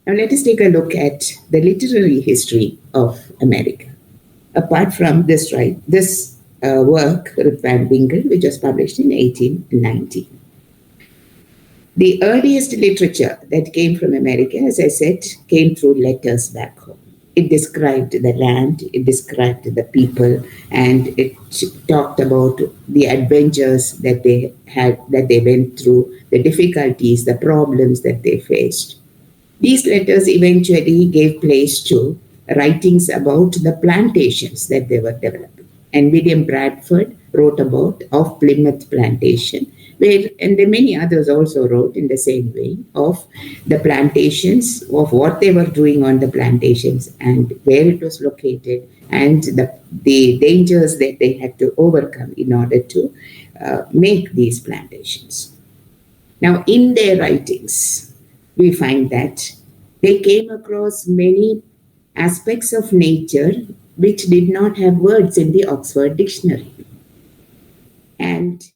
Now let us take a look at the literary history of America. Apart from this work, Rip Van Winkle, which was published in 1890. The earliest literature that came from America, as I said, came through letters back home. It described the land, it described the people, and it talked about the adventures that they had, that they went through, the difficulties, the problems that they faced. These letters eventually gave place to writings about the plantations that they were developing. And William Bradford wrote about of Plymouth Plantation, where, and many others also wrote in the same way of the plantations, of what they were doing on the plantations and where it was located, and the dangers that they had to overcome in order to make these plantations. Now, in their writings, we find that they came across many aspects of nature which did not have words in the Oxford Dictionary. And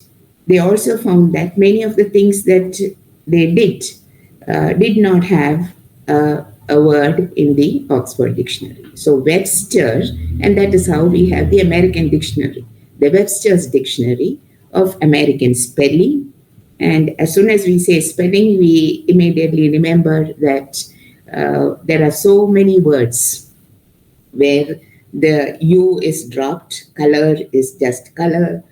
they also found that many of the things that they did not have a word in the Oxford Dictionary. So Webster, and that is how we have the American Dictionary, the Webster's Dictionary of American Spelling. And as soon as we say spelling, we immediately remember that there are so many words where the U is dropped, color is just color,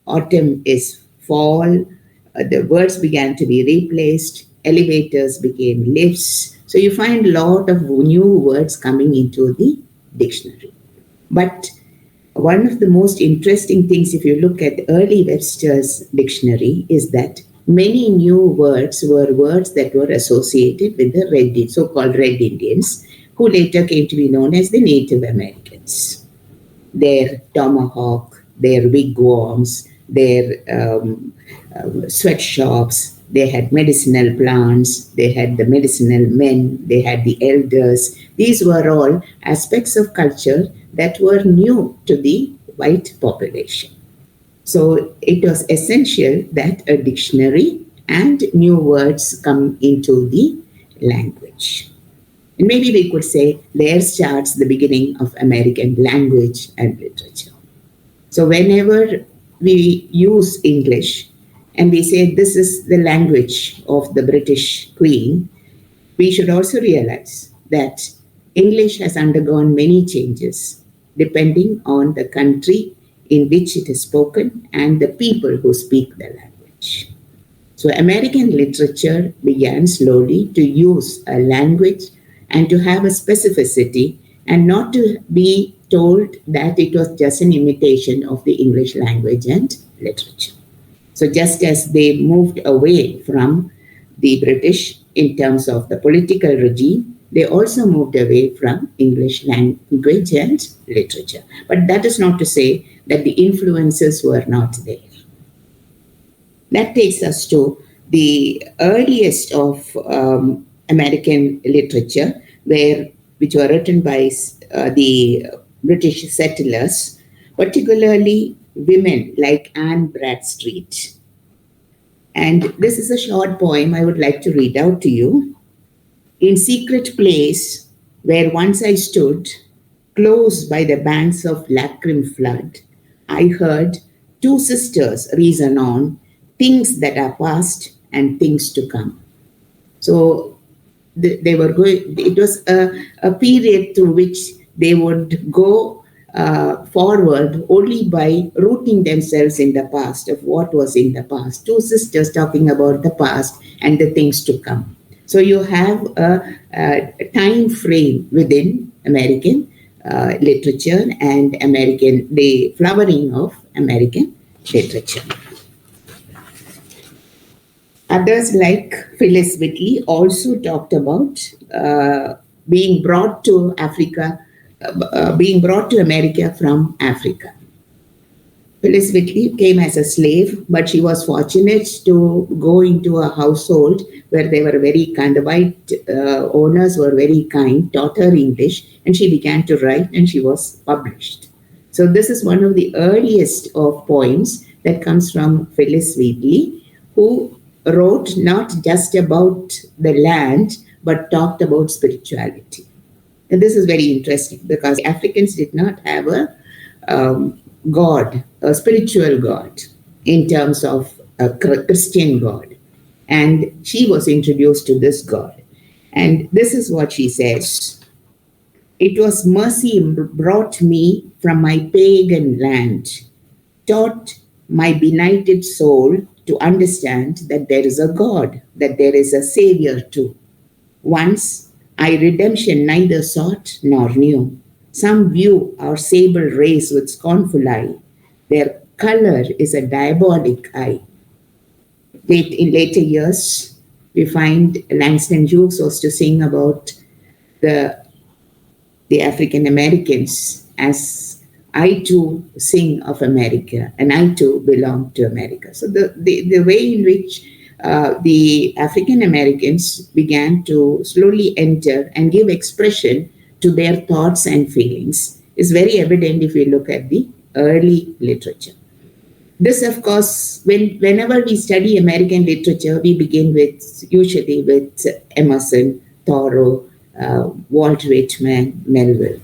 autumn is fall, the words began to be replaced, elevators became lifts. So you find a lot of new words coming into the dictionary. But one of the most interesting things, if you look at early Webster's dictionary, is that many new words were words that were associated with the so-called Red Indians, who later came to be known as the Native Americans. Their tomahawk, their wigwams, their sweatshops, they had medicinal plants, they had the medicinal men, they had the elders. These were all aspects of culture that were new to the white population. So it was essential that a dictionary and new words come into the language. And maybe we could say there starts the beginning of American language and literature. So whenever we use English and we say this is the language of the British Queen, we should also realize that English has undergone many changes depending on the country in which it is spoken and the people who speak the language. So American literature began slowly to use a language and to have a specificity and not to be told that it was just an imitation of the English language and literature. So just as they moved away from the British in terms of the political regime, they also moved away from English language and literature. But that is not to say that the influences were not there. That takes us to the earliest of American literature, which were written by the British settlers, particularly women like Anne Bradstreet. And this is a short poem I would like to read out to you. In secret place where once I stood, close by the banks of Lacrim flood, I heard two sisters reason on things that are past and things to come. So they were going, it was a period through which they would go forward only by rooting themselves in the past, of what was in the past. Two sisters talking about the past and the things to come. So you have a time frame within American literature and the flowering of American literature. Others like Phyllis Whitley also talked about being brought to America from Africa. Phyllis Whitley came as a slave, but she was fortunate to go into a household where they were very kind. The white owners were very kind, taught her English, and she began to write, and she was published. So this is one of the earliest of poems that comes from Phyllis Whitley, who wrote not just about the land, but talked about spirituality. And this is very interesting because Africans did not have a God, a spiritual God, in terms of a Christian God. And she was introduced to this God. And this is what she says. It was mercy brought me from my pagan land, taught my benighted soul to understand that there is a God, that there is a Savior too. Once I redemption neither sought nor knew. Some view our sable race with scornful eye. Their color is a diabolic eye. In later years, we find Langston Hughes was to sing about the African Americans as I too sing of America and I too belong to America. So the way in which the African Americans began to slowly enter and give expression to their thoughts and feelings is very evident if we look at the early literature. This, of course, whenever we study American literature, we begin usually with Emerson, Thoreau, Walt Whitman, Melville.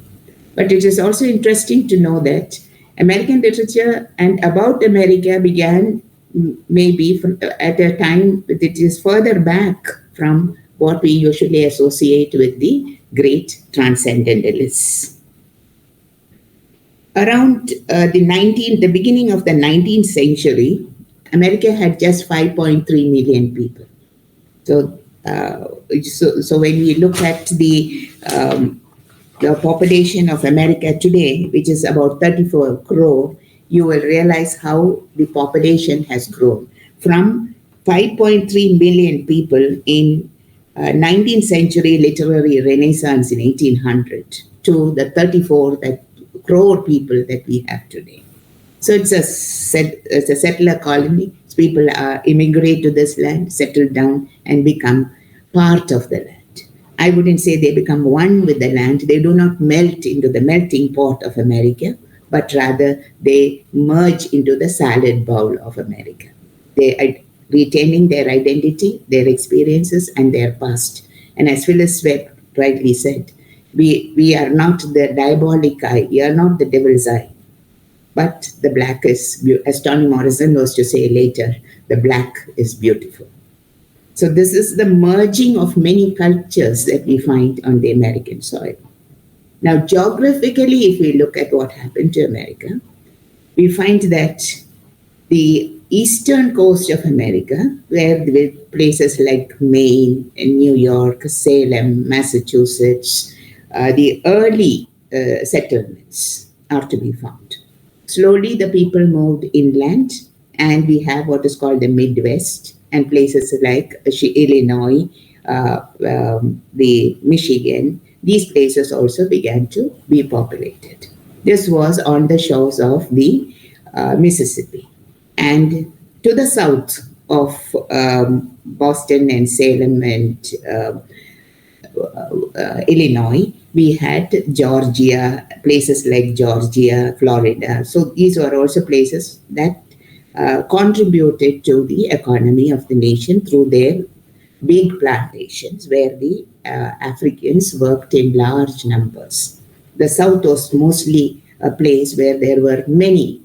But it is also interesting to know that American literature and about America began maybe at a time that it is further back from what we usually associate with the great Transcendentalists. Around the beginning of the 19th century, America had just 5.3 million people. So when we look at the population of America today, which is about 34 crore, you will realize how the population has grown. From 5.3 million people in 19th century literary renaissance in 1800 to the 34 crore people that we have today. So it's a settler colony. People immigrate to this land, settle down, and become part of the land. I wouldn't say they become one with the land. They do not melt into the melting pot of America, but rather they merge into the salad bowl of America. They are retaining their identity, their experiences, and their past. And as Phyllis Webb rightly said, we are not the diabolic eye, we are not the devil's eye, but the black is, as Toni Morrison was to say later, the black is beautiful. So this is the merging of many cultures that we find on the American soil. Now, geographically, if we look at what happened to America, we find that the eastern coast of America, where with places like Maine and New York, Salem, Massachusetts, the early settlements are to be found. Slowly, the people moved inland, and we have what is called the Midwest, and places like Illinois, the Michigan. These places also began to be populated. This was on the shores of the Mississippi. And to the south of Boston and Salem and Illinois, we had Georgia, places like Georgia, Florida. So these were also places that contributed to the economy of the nation through their big plantations where the Africans worked in large numbers. The South was mostly a place where there were many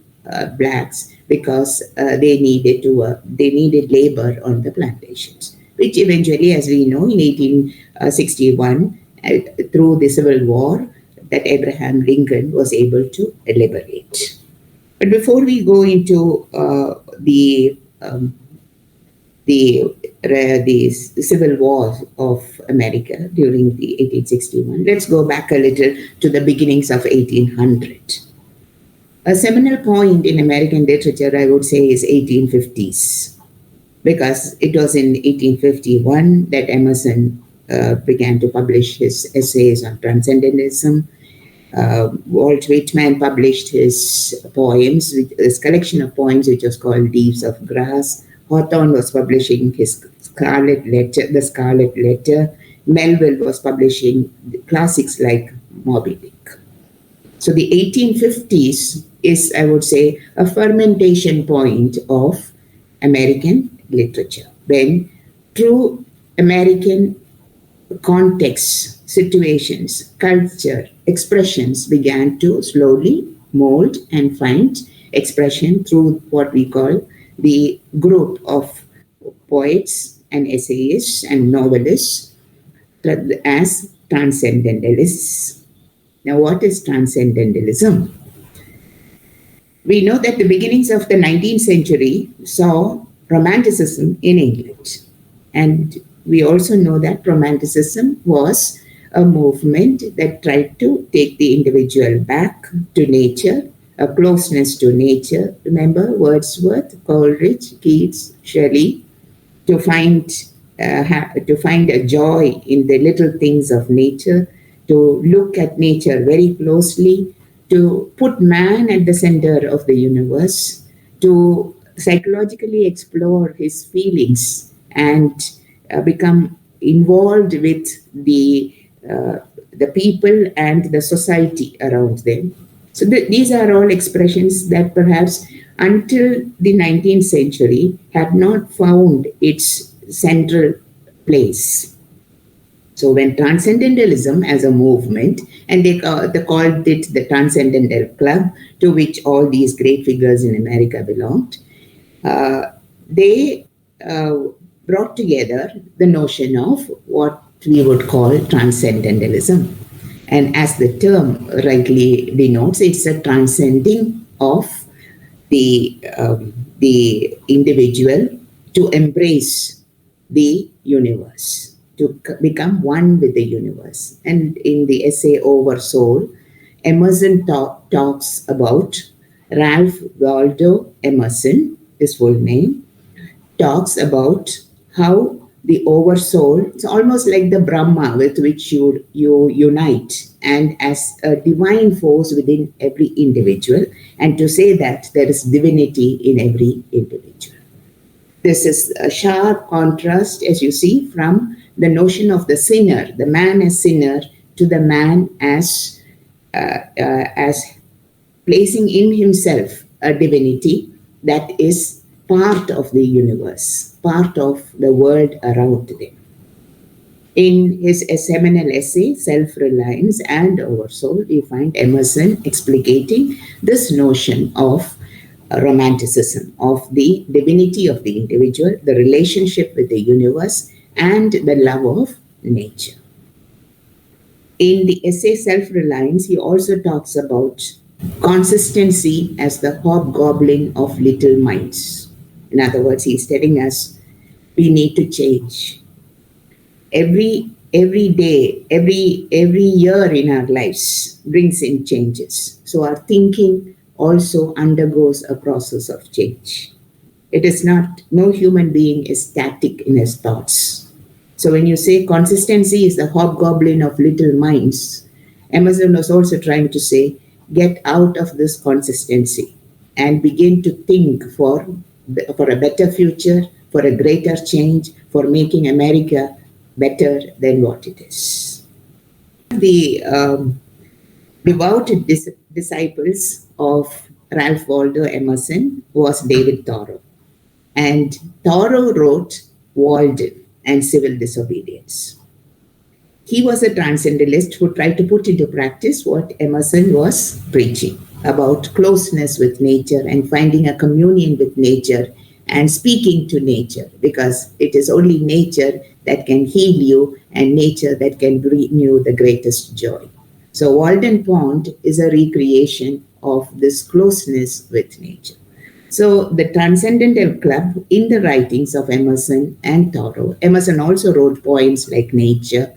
blacks because they needed to work. They needed labor on the plantations, which eventually, as we know, in 1861, through the Civil War, that Abraham Lincoln was able to liberate. But before we go into the Civil War of America during the 1861, let's go back a little to the beginnings of 1800. A seminal point in American literature, I would say, is 1850s, because it was in 1851 that Emerson began to publish his essays on Transcendentalism. Walt Whitman published his poems, his collection of poems, which was called Leaves of Grass. Hawthorne was publishing his Scarlet Letter, the Scarlet Letter. Melville was publishing classics like Moby Dick. So the 1850s is, I would say, a fermentation point of American literature, when true American contexts, situations, culture, expressions began to slowly mold and find expression through what we call the group of poets and essayists and novelists as transcendentalists. Now, what is transcendentalism? We know that the beginnings of the 19th century saw Romanticism in England. And we also know that Romanticism was a movement that tried to take the individual back to nature, a closeness to nature. Remember Wordsworth, Coleridge, Keats, Shelley, to find a joy in the little things of nature, to look at nature very closely, to put man at the center of the universe, to psychologically explore his feelings and become involved with the people and the society around them. So these are all expressions that perhaps until the 19th century had not found its central place. So when Transcendentalism as a movement, and they called it the Transcendental Club, to which all these great figures in America belonged, they brought together the notion of what we would call Transcendentalism. And as the term rightly denotes, it's a transcending of the individual to embrace the universe, to become one with the universe. And in the essay Over Soul, Emerson talks about Ralph Waldo Emerson, his full name, talks about how the oversoul, it's almost like the Brahma with which you unite, and as a divine force within every individual, and to say that there is divinity in every individual. This is a sharp contrast, as you see, from the notion of the sinner, the man as sinner, to the man as placing in himself a divinity that is part of the universe, part of the world around them. In his seminal essay, Self-Reliance and Oversoul, we find Emerson explicating this notion of Romanticism, of the divinity of the individual, the relationship with the universe, and the love of nature. In the essay Self-Reliance, he also talks about consistency as the hobgoblin of little minds. In other words, he's telling us we need to change. Every day, every year in our lives brings in changes. So our thinking also undergoes a process of change. It is not, no human being is static in his thoughts. So when you say consistency is the hobgoblin of little minds, Emerson was also trying to say, get out of this consistency and begin to think for a better future, for a greater change, for making America better than what it is. The devout disciples of Ralph Waldo Emerson was David Thoreau. And Thoreau wrote Waldo and Civil Disobedience. He was a transcendentalist who tried to put into practice what Emerson was preaching about closeness with nature and finding a communion with nature and speaking to nature, because it is only nature that can heal you and nature that can bring you the greatest joy. So Walden Pond is a recreation of this closeness with nature. So the Transcendental Club, in the writings of Emerson and Thoreau, Emerson also wrote poems like Nature.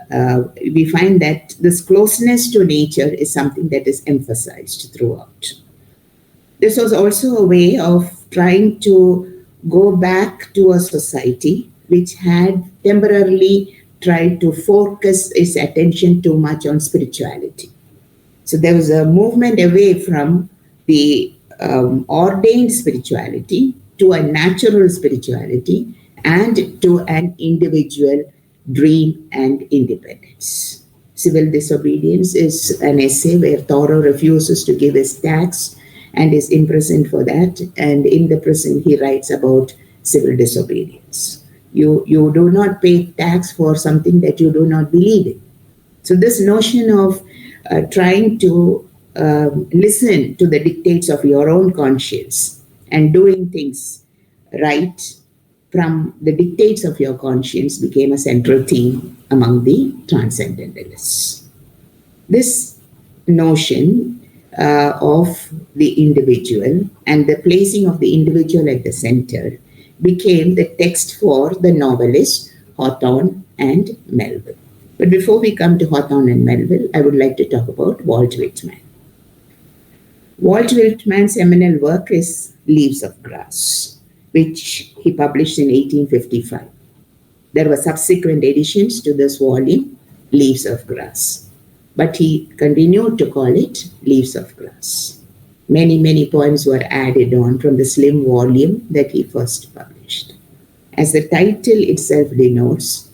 We find that this closeness to nature is something that is emphasized throughout. This was also a way of trying to go back to a society which had temporarily tried to focus its attention too much on spirituality. So there was a movement away from the ordained spirituality to a natural spirituality and to an individual dream and independence. Civil Disobedience is an essay where Thoreau refuses to give his tax and is imprisoned for that. And in the prison, he writes about civil disobedience. You do not pay tax for something that you do not believe in. So this notion of trying to listen to the dictates of your own conscience and doing things right from the dictates of your conscience became a central theme among the Transcendentalists. This notion of the individual and the placing of the individual at the center became the text for the novelists Hawthorne and Melville. But before we come to Hawthorne and Melville, I would like to talk about Walt Whitman. Walt Whitman's seminal work is Leaves of Grass, which he published in 1855. There were subsequent editions to this volume, Leaves of Grass, but he continued to call it Leaves of Grass. Many poems were added on from the slim volume that he first published. As the title itself denotes,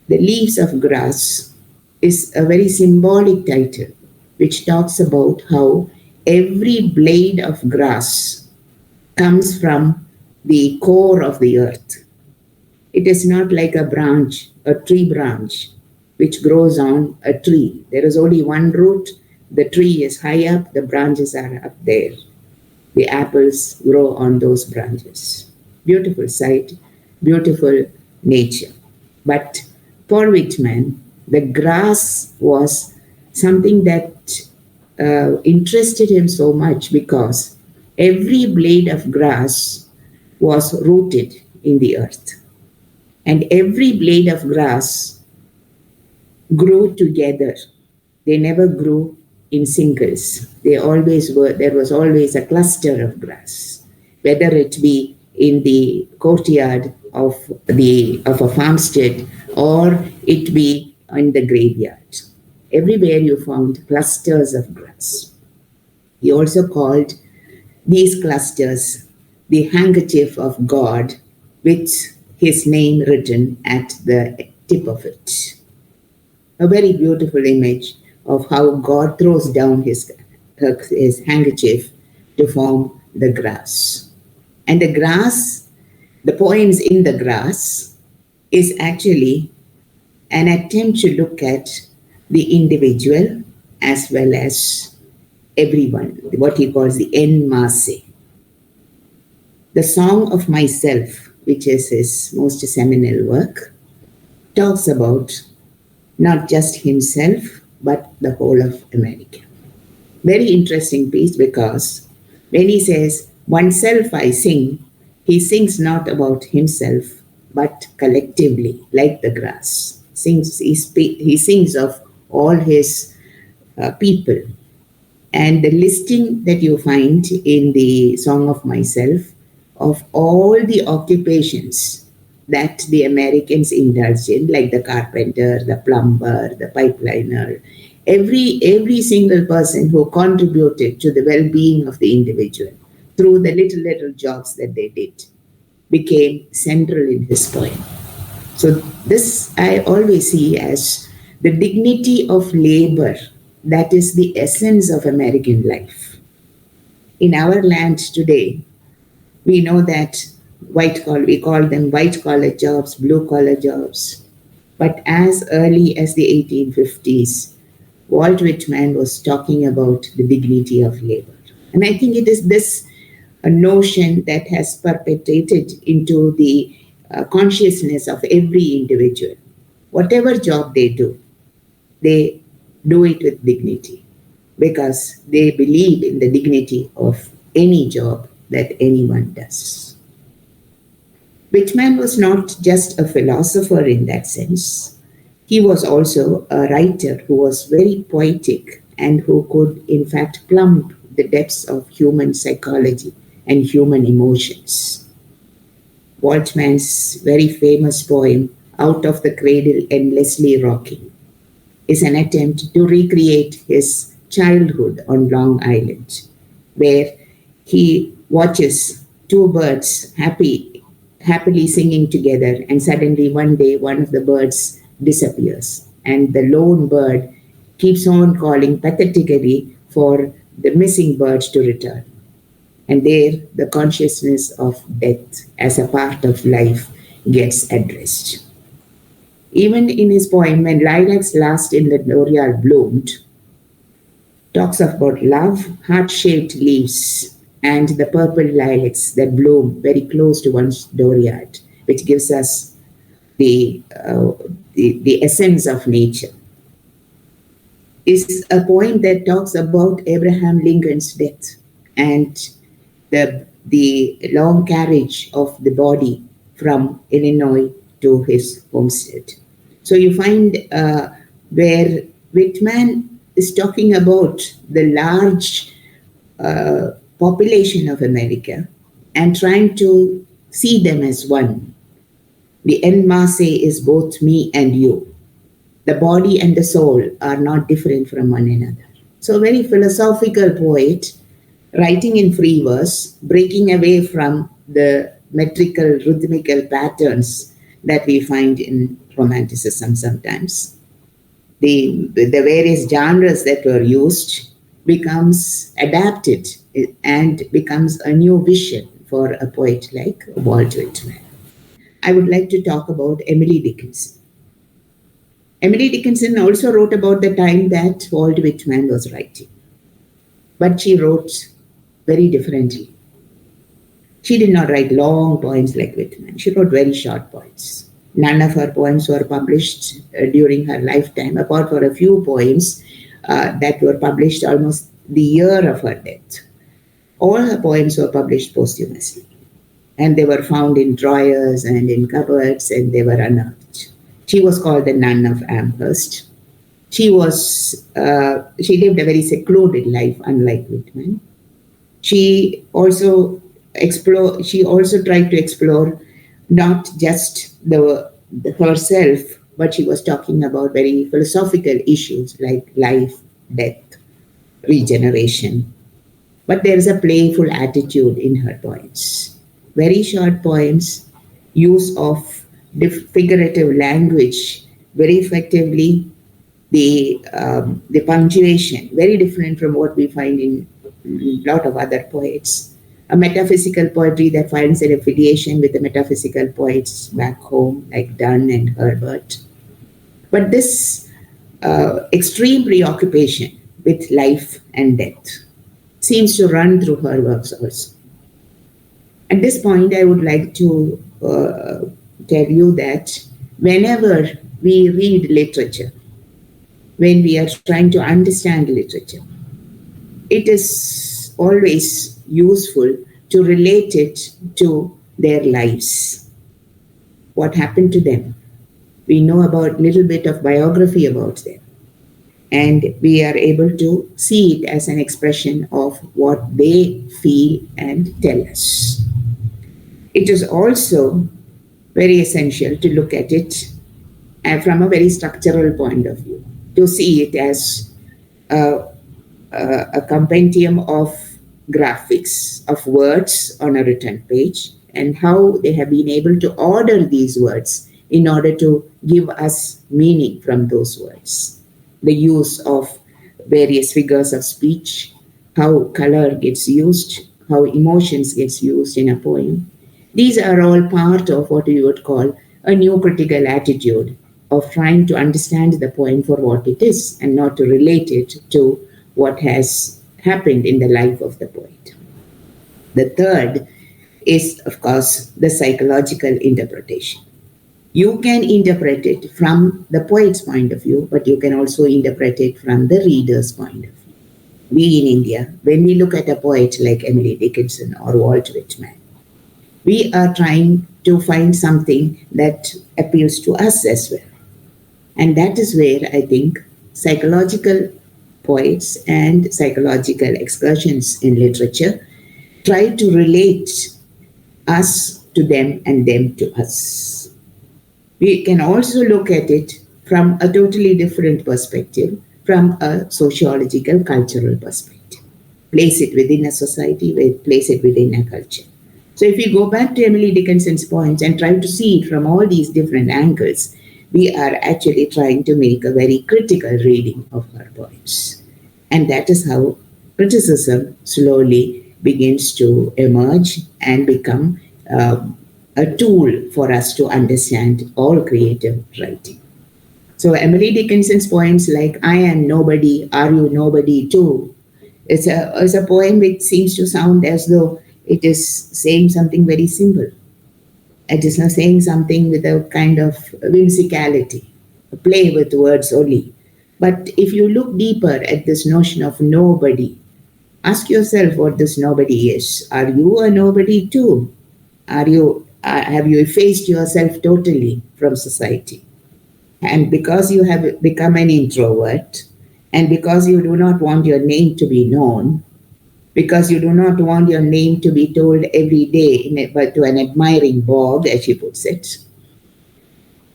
the Leaves of Grass is a very symbolic title which talks about how every blade of grass comes from the core of the earth. It is not like a branch, a tree branch, which grows on a tree. There is only one root. The tree is high up, the branches are up there. The apples grow on those branches. Beautiful sight, beautiful nature. But for Whitman, the grass was something that interested him so much because every blade of grass was rooted in the earth. And every blade of grass grew together. They never grew in singles. There was always a cluster of grass, whether it be in the courtyard of a farmstead or it be in the graveyard. Everywhere you found clusters of grass. He also called these clusters the handkerchief of God, with his name written at the tip of it. A very beautiful image of how God throws down his handkerchief to form the grass. And the grass, the poems in the grass, is actually an attempt to look at the individual as well as everyone, what he calls the en masse. The Song of Myself, which is his most seminal work, talks about not just himself, but the whole of America. Very interesting piece because when he says, oneself I sing, he sings not about himself, but collectively, like the grass. He sings of all his people. And the listing that you find in the Song of Myself of all the occupations that the Americans indulged in, like the carpenter, the plumber, the pipeliner, every single person who contributed to the well-being of the individual through the little jobs that they did became central in his poem. So this I always see as the dignity of labor that is the essence of American life. In our land today, we know that we call them white-collar jobs, blue-collar jobs. But as early as the 1850s, Walt Whitman was talking about the dignity of labor. And I think it is this notion that has perpetuated into the consciousness of every individual. Whatever job they do it with dignity because they believe in the dignity of any job that anyone does. Whitman was not just a philosopher in that sense. He was also a writer who was very poetic and who could, in fact, plumb the depths of human psychology and human emotions. Whitman's very famous poem, Out of the Cradle Endlessly Rocking, is an attempt to recreate his childhood on Long Island, where he watches two birds happily singing together, and suddenly one day one of the birds disappears, and the lone bird keeps on calling pathetically for the missing bird to return. And there, the consciousness of death as a part of life gets addressed. Even in his poem, When Lilacs Last in the Dooryard Bloomed, talks about love, heart-shaped leaves, and the purple lilacs that bloom very close to one's dooryard, which gives us the essence of nature. Is a poem that talks about Abraham Lincoln's death and the long carriage of the body from Illinois to his homestead. So you find where Whitman is talking about the large population of America and trying to see them as one. The en masse is both me and you. The body and the soul are not different from one another. So a very philosophical poet, writing in free verse, breaking away from the metrical, rhythmical patterns that we find in Romanticism sometimes. The various genres that were used becomes adapted and becomes a new vision for a poet like Walt Whitman. I would like to talk about Emily Dickinson. Emily Dickinson also wrote about the time that Walt Whitman was writing, but she wrote very differently. She did not write long poems like Whitman. She wrote very short poems. None of her poems were published during her lifetime, apart from a few poems that were published almost the year of her death. All her poems were published posthumously, and they were found in drawers and in cupboards, and they were unearthed. She was called the Nun of Amherst. She lived a very secluded life, unlike Whitman. She also tried to explore not just herself, but she was talking about very philosophical issues like life, death, regeneration. But there is a playful attitude in her poems. Very short poems, use of figurative language very effectively, the punctuation, very different from what we find in a lot of other poets. A metaphysical poetry that finds an affiliation with the metaphysical poets back home, like Donne and Herbert. But this extreme preoccupation with life and death seems to run through her works also. At this point, I would like to tell you that whenever we read literature, when we are trying to understand literature, it is always useful to relate it to their lives. What happened to them? We know about a little bit of biography about them, and we are able to see it as an expression of what they feel and tell us. It is also very essential to look at it from a very structural point of view, to see it as a compendium of graphics, of words on a written page, and how they have been able to order these words in order to give us meaning from those words. The use of various figures of speech, how color gets used, how emotions gets used in a poem. These are all part of what we would call a new critical attitude of trying to understand the poem for what it is and not to relate it to what has happened in the life of the poet. The third is, of course, the psychological interpretation. You can interpret it from the poet's point of view, but you can also interpret it from the reader's point of view. We in India, when we look at a poet like Emily Dickinson or Walt Whitman, we are trying to find something that appeals to us as well. And that is where I think psychological poets and psychological excursions in literature try to relate us to them and them to us. We can also look at it from a totally different perspective, from a sociological, cultural perspective. Place it within a society, place it within a culture. So if we go back to Emily Dickinson's poems and try to see it from all these different angles, we are actually trying to make a very critical reading of her poems. And that is how criticism slowly begins to emerge and become a tool for us to understand all creative writing. So Emily Dickinson's poems like I Am Nobody, Are You Nobody Too? It's a poem which seems to sound as though it is saying something very simple. It is not saying something with a kind of whimsicality, a play with words only. But if you look deeper at this notion of nobody, ask yourself what this nobody is. Are you a nobody too? Have you effaced yourself totally from society? And because you have become an introvert, and because you do not want your name to be known, because you do not want your name to be told every day but to an admiring Bob, as she puts it,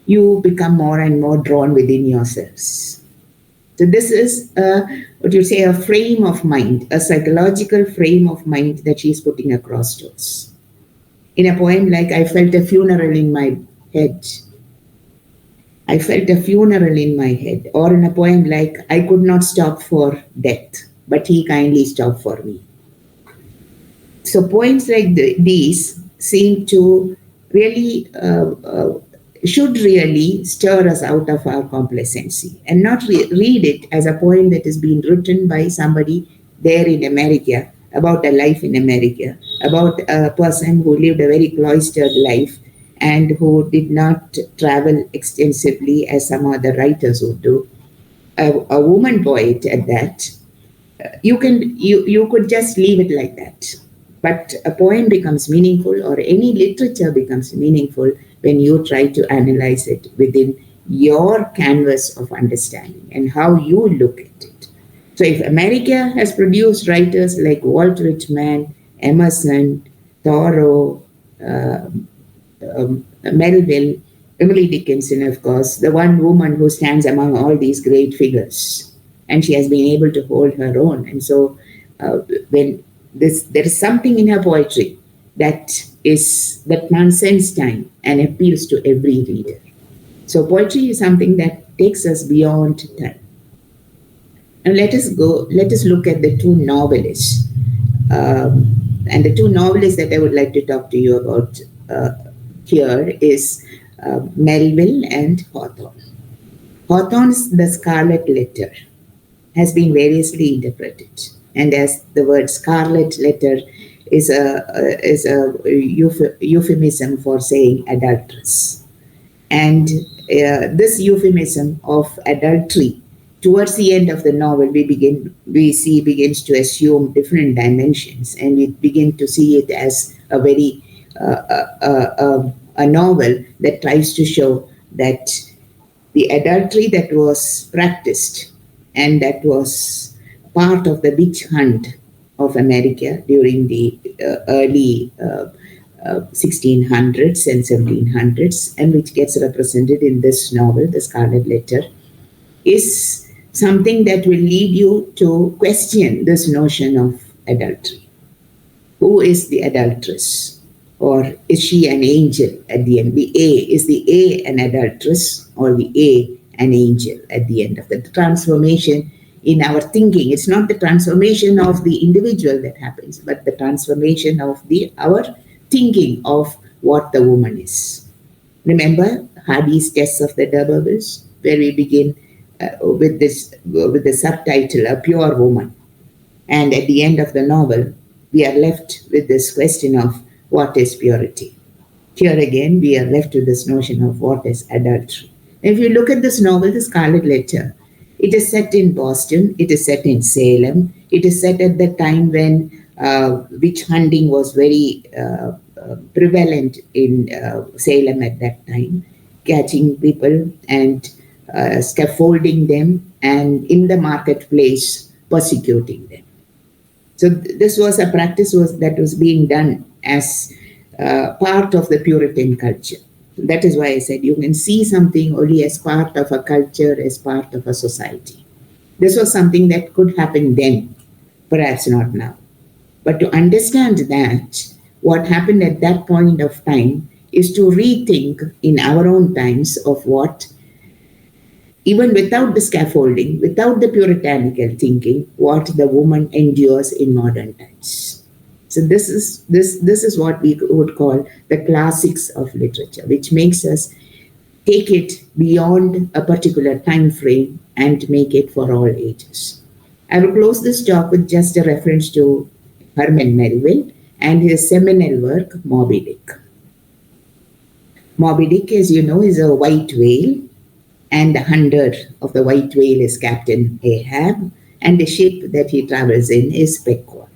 you become more and more drawn within yourselves. So this is a frame of mind, a psychological frame of mind that she is putting across to us. In a poem like I Felt a Funeral in My Head, I felt a funeral in my head, or in a poem like I could not stop for death, but he kindly stopped for me. So poems like these seem to really, should really stir us out of our complacency and not read it as a poem that is being written by somebody there in America, about a life in America, about a person who lived a very cloistered life and who did not travel extensively as some other writers would do. A woman poet at that, you could just leave it like that. But a poem becomes meaningful, or any literature becomes meaningful, when you try to analyze it within your canvas of understanding and how you look at it. So if America has produced writers like Walt Whitman, Emerson, Thoreau, Melville, Emily Dickinson, of course, the one woman who stands among all these great figures, and she has been able to hold her own. And so when there is something in her poetry that transcends time and appeals to every reader. So poetry is something that takes us beyond time. Now let us look at the two novelists. And the two novelists that I would like to talk to you about here is Melville and Hawthorne. Hawthorne's The Scarlet Letter has been variously interpreted. And as the word scarlet letter is a euphemism for saying adulteress. And this euphemism of adultery, towards the end of the novel, we see begins to assume different dimensions, and we begin to see it as a very a novel that tries to show that the adultery that was practiced and that was part of the witch hunt of America during the early 1600s and 1700s, and which gets represented in this novel, The Scarlet Letter, is something that will lead you to question this notion of adultery. Who is the adulteress? Or is she an angel at the end? Is the A an adulteress, or the A an angel at the end of the transformation in our thinking? It's not the transformation of the individual that happens, but the transformation of our thinking of what the woman is. Remember Hardy's Test of the D'Urbervilles, where we begin with the subtitle, A Pure Woman. And at the end of the novel, we are left with this question of what is purity. Here again, we are left with this notion of what is adultery. If you look at this novel, The Scarlet Letter, it is set in Boston, it is set in Salem, it is set at the time when witch hunting was very prevalent in Salem at that time, catching people and scaffolding them, and in the marketplace persecuting them. So this was a practice that was being done as part of the Puritan culture. That is why I said you can see something only as part of a culture, as part of a society. This was something that could happen then, perhaps not now. But to understand that, what happened at that point of time is to rethink in our own times of what, even without the scaffolding, without the puritanical thinking, what the woman endures in modern times. So this is what we would call the classics of literature, which makes us take it beyond a particular time frame and make it for all ages. I will close this talk with just a reference to Herman Melville and his seminal work, Moby Dick. Moby Dick, as you know, is a white whale, and the hunter of the white whale is Captain Ahab, and the ship that he travels in is Pequod.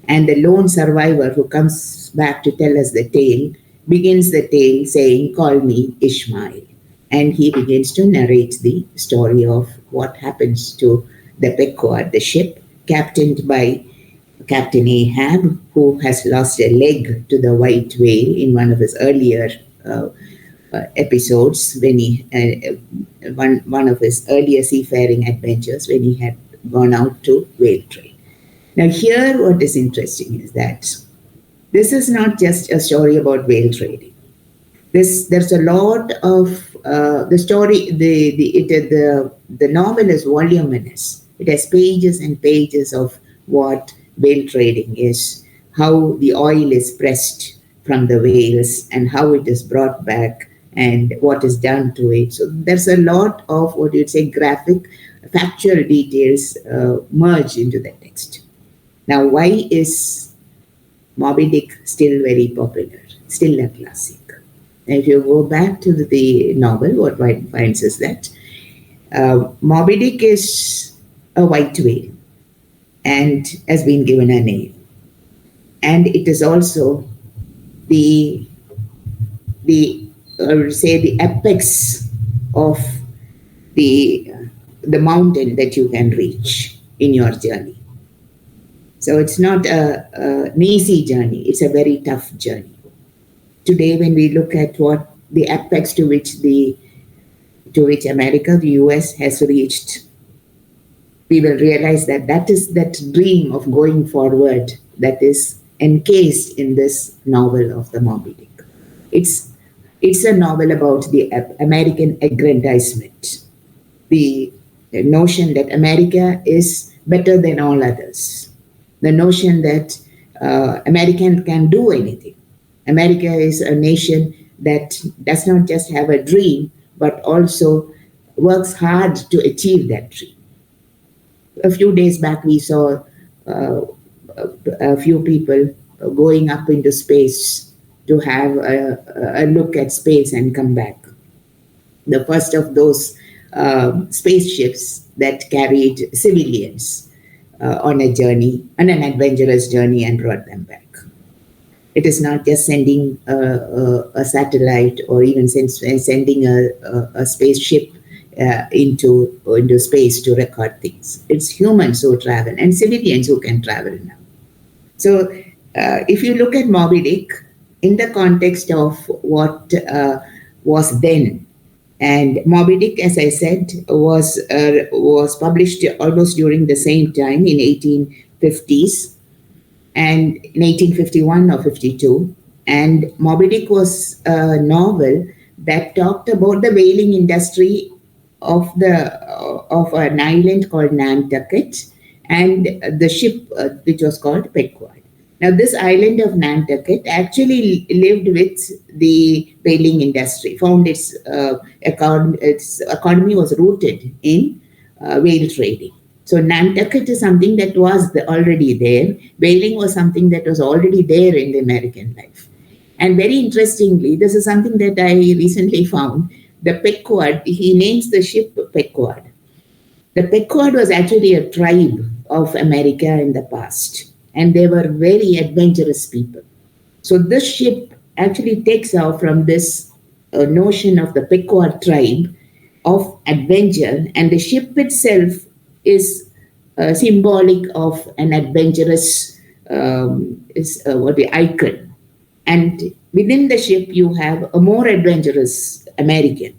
And the lone survivor who comes back to tell us the tale begins the tale saying, "Call me Ishmael." And he begins to narrate the story of what happens to the Pequod, the ship, captained by Captain Ahab, who has lost a leg to the white whale in one of his earlier episodes, when he one of his earlier seafaring adventures, when he had gone out to whale trade. Now, here what is interesting is that this is not just a story about whale trading. There's a lot of the story. The novel is voluminous. It has pages and pages of what whale trading is, how the oil is pressed from the whales and how it is brought back and what is done to it. So there's a lot of what you'd say graphic, factual details merged into the text. Now, why is Moby Dick still very popular, still a classic? And if you go back to the novel, what one finds is that Moby Dick is a white whale and has been given a name. And it is also the apex of the mountain that you can reach in your journey. So it's not an easy journey. It's a very tough journey. Today, when we look at what the apex to which America, the US, has reached, we will realize that is that dream of going forward that is encased in this novel of the Moby Dick. It's a novel about the American aggrandizement, the notion that America is better than all others, the notion that American can do anything. America is a nation that does not just have a dream, but also works hard to achieve that dream. A few days back, we saw a few people going up into space to have a look at space and come back. The first of those spaceships that carried civilians on an adventurous journey and brought them back. It is not just sending a satellite or even sending a spaceship into space to record things. It's humans who travel and civilians who can travel now. So if you look at Moby Dick in the context of what was then, and Moby Dick, as I said, was published almost during the same time in 1850s and in 1851 or 52. And Moby Dick was a novel that talked about the whaling industry of an island called Nantucket and the ship which was called Pequod. Now, this island of Nantucket actually lived with the whaling industry, found its economy was rooted in whale trading. So Nantucket is something that was already there. Whaling was something that was already there in the American life. And very interestingly, this is something that I recently found. The Pequod, he names the ship Pequod. The Pequod was actually a tribe of America in the past. And they were very adventurous people. So this ship actually takes off from this notion of the Pequod tribe of adventure. And the ship itself is symbolic of an adventurous icon. And within the ship, you have a more adventurous American.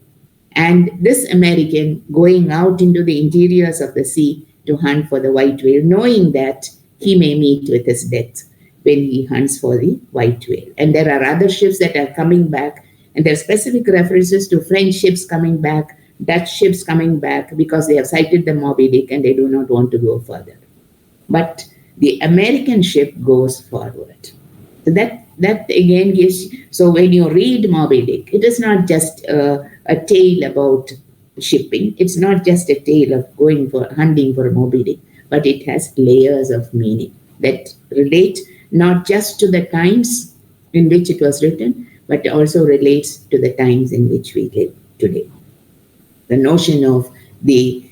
And this American going out into the interiors of the sea to hunt for the white whale, knowing that he may meet with his death when he hunts for the white whale. And there are other ships that are coming back, and there are specific references to French ships coming back, Dutch ships coming back, because they have sighted the Moby Dick and they do not want to go further. But the American ship goes forward. So that again gives, so when you read Moby Dick, it is not just a tale about shipping. It's not just a tale of going for hunting for Moby Dick, but it has layers of meaning that relate not just to the times in which it was written, but also relates to the times in which we live today. The notion of the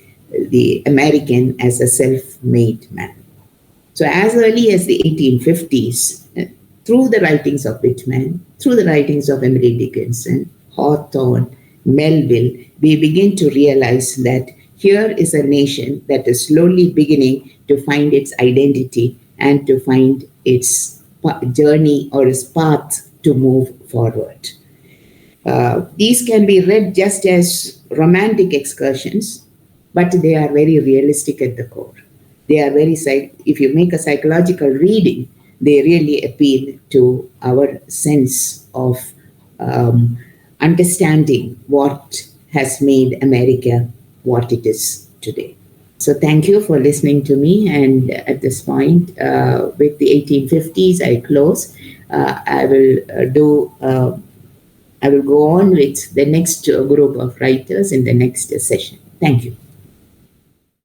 American as a self-made man. So as early as the 1850s, through the writings of Whitman, through the writings of Emily Dickinson, Hawthorne, Melville, we begin to realize that here is a nation that is slowly beginning to find its identity and to find its journey or its path to move forward. These can be read just as romantic excursions, but they are very realistic at the core. They are very, if you make a psychological reading, they really appeal to our sense of understanding what has made America what it is today. So thank you for listening to me. And at this point, with the 1850s, I close. I will go on with the next group of writers in the next session. Thank you.